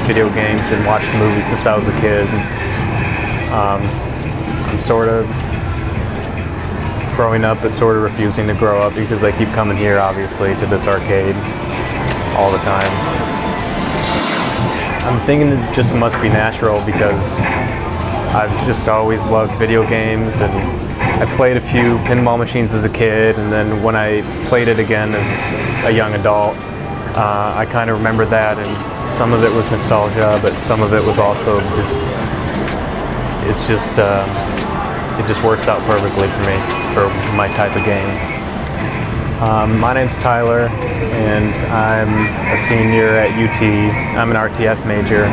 video games and watched movies since I was a kid. I'm sort of growing up but sort of refusing to grow up because I keep coming here, obviously, to this arcade all the time. I'm thinking it just must be natural because I've just always loved video games, and I played a few pinball machines as a kid, and then when I played it again as a young adult, I kind of remember that, and some of it was nostalgia, but some of it was also just, it just works out perfectly for me, for my type of games. My name's Tyler, and I'm a senior at UT. I'm an RTF major.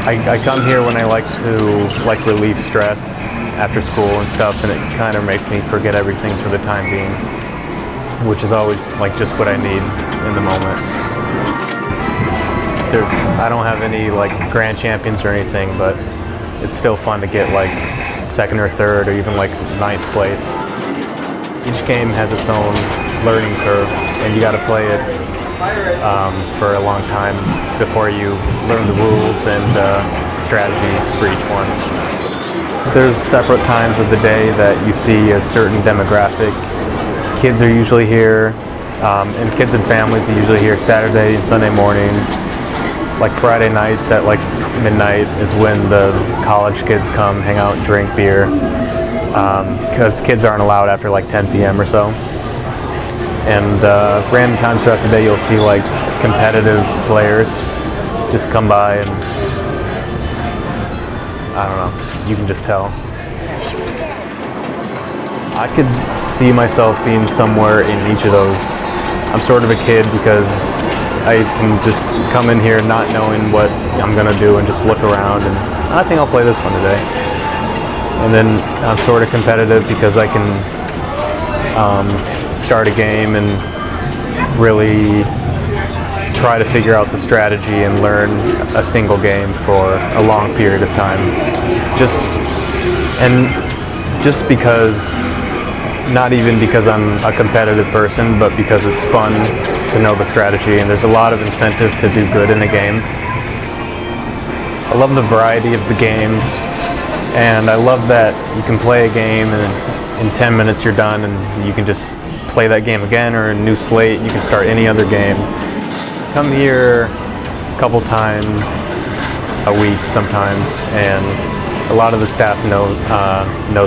I come here when I like to relieve stress after school and stuff, and it kind of makes me forget everything for the time being, which is always just what I need in the moment. I don't have any grand champions or anything, but it's still fun to get second or third or even ninth place. Each game has its own learning curve, and you got to play it for a long time before you learn the rules and strategy for each one. There's separate times of the day that you see a certain demographic. Kids are usually here, and kids and families are usually here Saturday and Sunday mornings. Friday nights at midnight is when the college kids come hang out and drink beer, because kids aren't allowed after 10 p.m. or so. And random times throughout the day you'll see competitive players just come by, and I don't know, you can just tell. I could see myself being somewhere in each of those. I'm sort of a kid because I can just come in here not knowing what I'm going to do and just look around, and I think I'll play this one today. And then I'm sort of competitive because I can start a game and really try to figure out the strategy and learn a single game for a long period of time. Just because, not even because I'm a competitive person, but because it's fun to know the strategy, and there's a lot of incentive to do good in a game. I love the variety of the games, and I love that you can play a game and in 10 minutes you're done, and you can just play that game again, or a new slate, you can start any other game. Come here a couple times a week sometimes, and a lot of the staff knows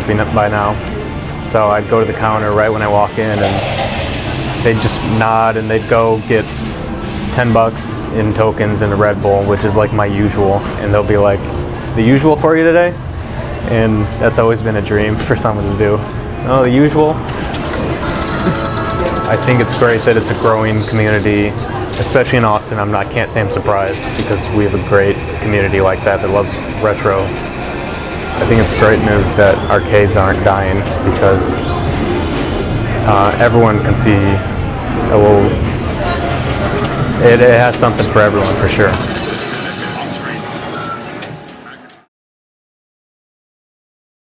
me by now. So I'd go to the counter right when I walk in, and they'd just nod and they'd go get $10 in tokens and a Red Bull, which is my usual, and they'll be like, "The usual for you today?" And that's always been a dream for someone to do. Oh, the usual? I think it's great that it's a growing community, especially in Austin. Can't say I'm surprised, because we have a great community like that loves retro. I think it's great news that arcades aren't dying, because everyone can see it has something for everyone, for sure.